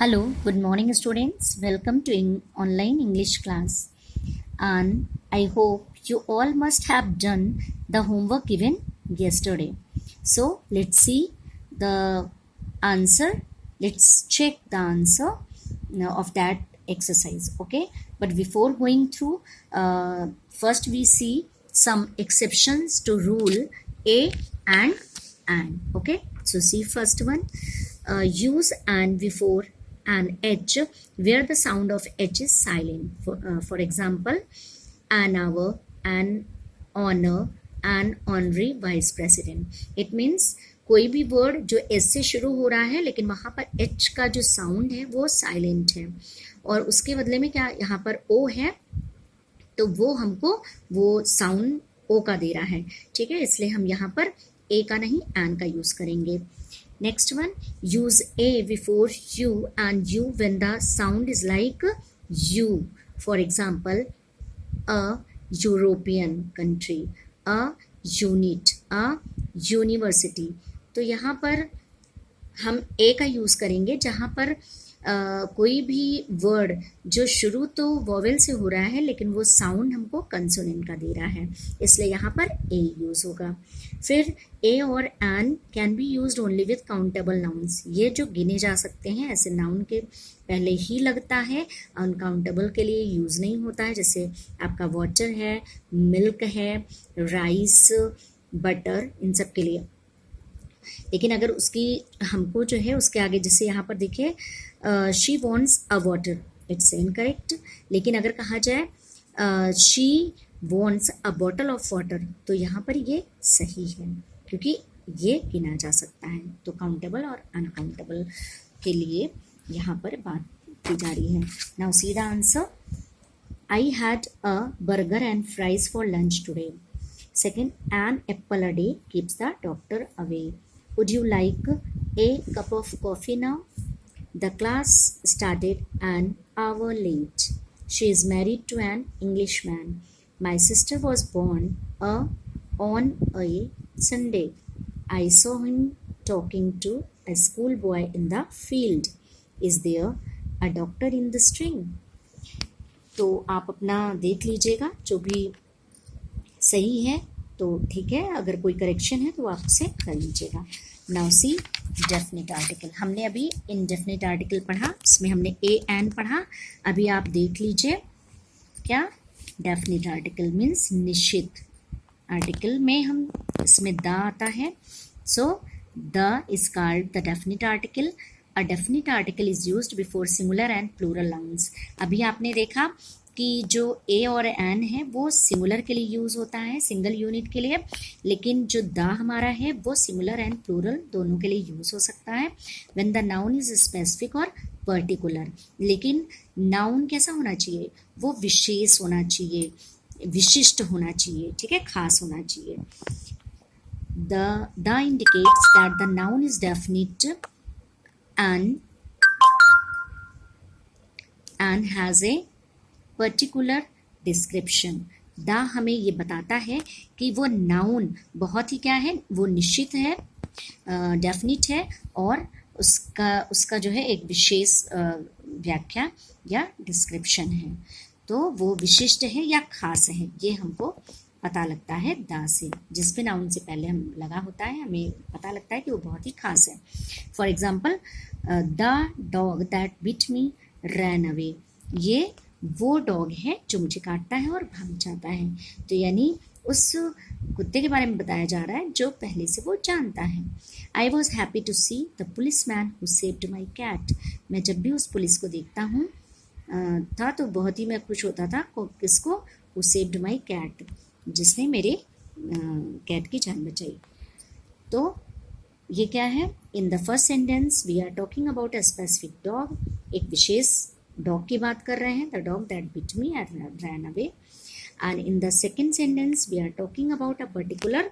Hello, good morning, students. Welcome to online English class. And I hope you all must have done the homework given yesterday. So let's see the answer. Let's check the answer of that exercise. Okay, but before going through, first we see some exceptions to rule a and. Okay, so see first one. Use and before an H where the sound of H is silent. For example, an hour, an honor, an honorary vice president. It means कोई भी word जो S से शुरू हो रहा है लेकिन वहाँ पर एच का जो साउंड है वो साइलेंट है और उसके बदले में क्या यहाँ पर ओ है तो वो हमको वो साउंड ओ का दे रहा है. ठीक है, इसलिए हम यहाँ पर ए का नहीं एन का यूज करेंगे. Next one, use a before you and you when the sound is like you. For example, a European country, a unit, a university. तो यहाँ पर हम ए का यूज़ करेंगे जहाँ पर कोई भी वर्ड जो शुरू तो वॉवेल से हो रहा है लेकिन वो साउंड हमको कंसोनेंट का दे रहा है, इसलिए यहाँ पर ए यूज़ होगा. फिर ए और an can be used only with countable nouns. ये जो गिने जा सकते हैं ऐसे नाउन के पहले ही लगता है, अनकाउंटेबल के लिए यूज़ नहीं होता है. जैसे आपका वाटर है, मिल्क है, राइस, बटर, इन सब के लिए. लेकिन अगर उसकी हमको जो है उसके आगे जैसे यहाँ पर देखिए she wants a water, it's incorrect. लेकिन अगर कहा जाए she wants a bottle of water तो यहाँ पर ये सही है क्योंकि ये गिना जा सकता है. तो काउंटेबल और अनकाउंटेबल के लिए यहाँ पर बात की जा रही है. Now see the answer. I had a burger and fries for lunch today. Second, an apple a day keeps the doctor away. Would you like a cup of coffee now? The class started an hour late. She is married to an Englishman. My sister was born on a Sunday. I saw him talking to a schoolboy in the field. Is there a doctor in the string? तो आप अपना देख लीजिएगा, जो भी सही है तो ठीक है, अगर कोई करेक्शन है तो आप उसे कर लीजिएगा. Now see definite article. हमने अभी इनडेफिनेट आर्टिकल पढ़ा, इसमें हमने ए एन पढ़ा. अभी आप देख लीजिए क्या डेफिनेट आर्टिकल मीन्स निश्चित आर्टिकल में हम इसमें द आता है. So the is called the definite article. A definite article is used before singular and plural nouns. अभी आपने देखा कि जो ए और एन है वो सिंगुलर के लिए यूज़ होता है, सिंगल यूनिट के लिए, लेकिन जो द हमारा है वो सिंगुलर एंड प्लूरल दोनों के लिए यूज़ हो सकता है. When the noun is specific और पर्टिकुलर. लेकिन नाउन कैसा होना चाहिए, वो विशेष होना चाहिए, विशिष्ट होना चाहिए, ठीक है, खास होना चाहिए. The indicates that the noun is definite and has a particular description. The हमें ये बताता है कि वो नाउन बहुत ही क्या है, वो निश्चित है, डेफिनिट है और उसका जो है एक विशेष व्याख्या या डिस्क्रिप्शन है. तो वो विशिष्ट है या खास है, ये हमको पता लगता है द से. जिस भी नाउन से पहले हम लगा होता है हमें पता लगता है कि वो बहुत ही खास है. For example, the dog that bit me ran away. ये वो डॉग है जो मुझे काटता है और भाग जाता है. तो यानी उस कुत्ते के बारे में बताया जा रहा है जो पहले से वो जानता है. I was happy to see the policeman who saved my cat. मैं जब भी उस पुलिस को देखता हूँ था तो बहुत ही मैं खुश होता था. किसको? हु सेव्ड माई कैट, जिसने मेरे कैट की जान बचाई. तो ये क्या है, in the first sentence we are talking about a specific dog. एक विशेष डॉग की बात कर रहे हैं, the dog that bit me and ran away. And in the second sentence we are talking about a particular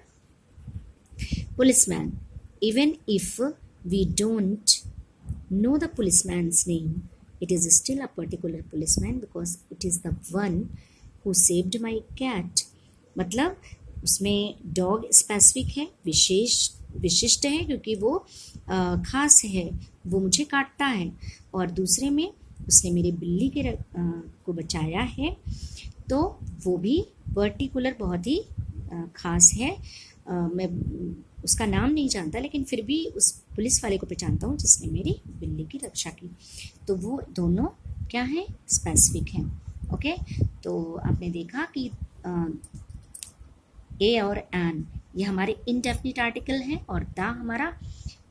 policeman. Even if we don't know the policeman's name, it is still a particular policeman because it is the one who saved my cat. मतलब उसमें dog specific है, विशिष्ट है क्योंकि वो खास है, वो मुझे काटता है, और दूसरे में उसने मेरी बिल्ली को बचाया है। तो वो भी पर्टिकुलर बहुत ही ख़ास है। मैं उसका नाम नहीं जानता, लेकिन फिर भी उस पुलिस वाले को पहचानता हूँ जिसने मेरी बिल्ली की रक्षा की। तो वो दोनों क्या हैं, स्पेसिफिक हैं। ओके, तो आपने देखा कि ए और एन ये हमारे इनडेफिनिट आर्टिकल हैं और द हमारा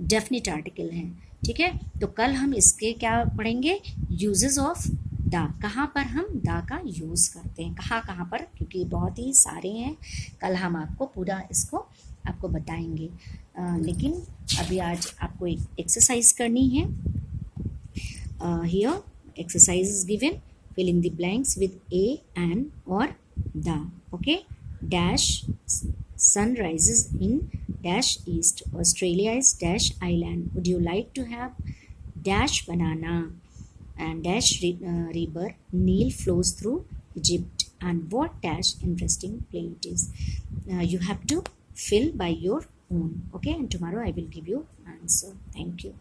डेफिनिट आर्टिकल है। ठीक है, तो कल हम इसके क्या पढ़ेंगे, यूजेस ऑफ द, कहाँ पर हम द का यूज़ करते हैं, कहाँ पर, क्योंकि बहुत ही सारे हैं। कल हम आपको पूरा इसको आपको बताएंगे। लेकिन अभी आज आपको एक एक्सरसाइज करनी है। Here exercise is given, fill in the blanks with a, an or the. Okay, dash sun rises in dash east, Australia is dash island, would you like to have dash banana, and dash river Nile flows through Egypt, and what dash interesting play it is. You have to fill by your own. Okay, and tomorrow I will give you answer. Thank you.